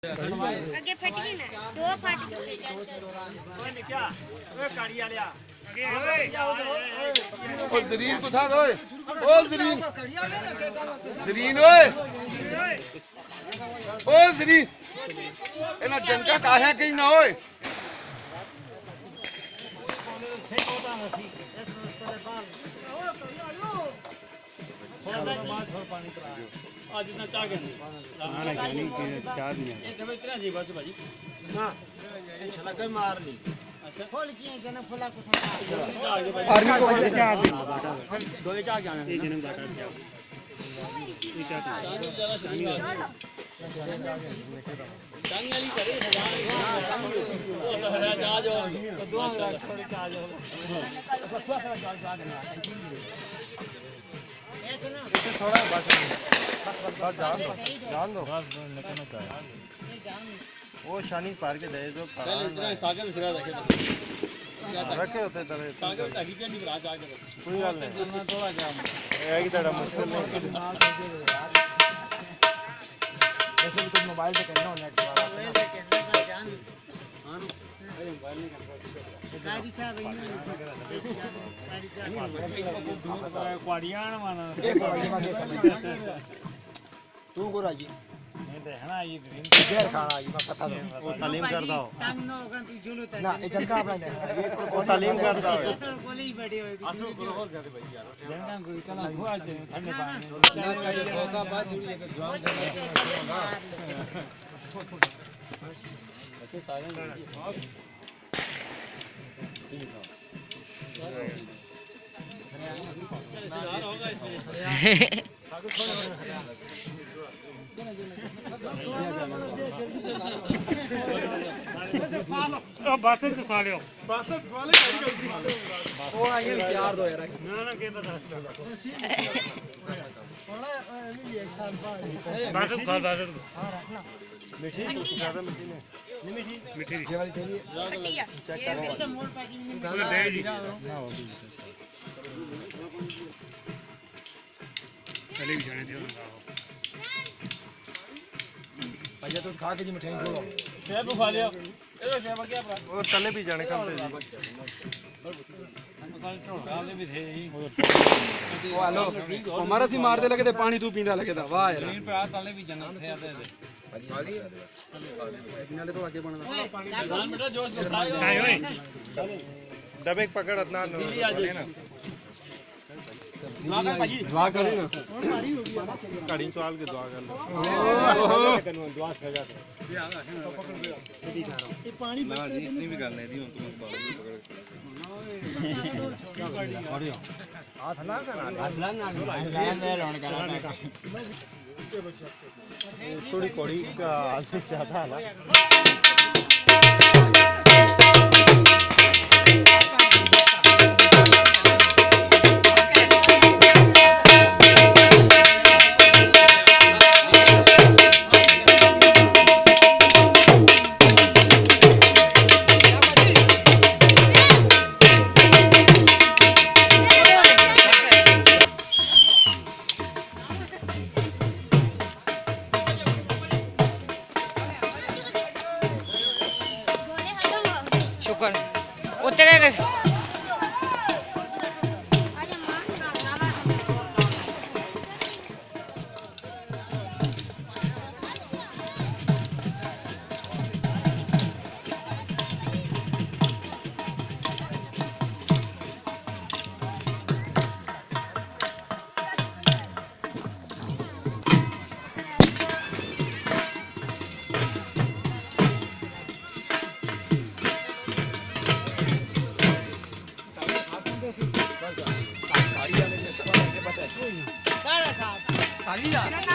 आगे फट गई ना, दो फट गई। ओए निक्या ओए काड़ी वालिया ओ जरीन को था ओए ओ जरीन जरीन ओए ओ जरीन एना जनका काहे कहीं ना ओए आज इतना चाह के चाह दिया ये जब इतना जी बस भाई हां ये छलके मार ली अच्छा खोल किए जन फुला को आर्मी को चाह दी दो चाह के आने ये जन्म डाटा क्या ये चाह चांगी वाली करे वो तो हरा जा जो दो छोड़ के आ जाओ ऐसे ना थोड़ा बस जान दो वो शानी पार के दे जो इतना सागर सिरा रखे रखे होते तरह सागर हकीकत नहीं बरा जाके कोई गल नहीं थोड़ा क्या एक तड़ा मुश्किल नहीं जैसे भी कुछ मोबाइल पे करना हो नेट वाला हां अरे मोबाइल नहीं करता गाड़ी साहब गाड़ी साहब क्वाडियान माना एक बार ये समझ तू को राजी नहीं तो है ना ये ग्रीन जहर खाना ये मैं पता दो वो तालीम करदा हो तंग ना होगा तू झूलो ना ये जनका अपना दे ये वो तालीम करदा हो तो बोले ही बैठे हो आसू को हो जाते भाई यार जनका कोई कला हुआ दे ठंडे पानी का बात छुड़ी लेकर जवाब देना अच्छे सारे होगा इसमें बासत को खा लियो बासत वाले ओ आइए प्यार दो यार ना ना के बता थोड़ा ये साल बाद बासत खा बासत हां रखना मीठी ज्यादा मीठी नहीं मीठी मीठी ये वाली तेरी हटिया चेक ये करो तो मोड़ पैकिंग में दे जी ना वो भी चले भी जाने दियो ना भैया तो खा के जी मिठाई छोड़ो सेब खा लियो ए सेब क्या बड़ा वो तले भी जाने कम थे डाले भी थे ही ओ हेलो हमारा सी मारते लगे थे पानी तू पींदा लगे था वाह यार ग्रीन पे आ ताले भी जंगल थे आते नाले तो आगे बढ़ना जान बेटा जोश को खाए ओए दबे पकड़ इतना ना दुआ करे ना कड़ी चाल के दुआ कर लो दुआ सजा दे ये पानी ना जी इतनी भी गल नहीं दी हूं तुम बालों में पकड़ हाथ ना करना थोड़ी कोड़ी का आलसी ज्यादा है ना शुक्र उत्ते क्या गाड़ी वाले जैसे पता है साढ़े 7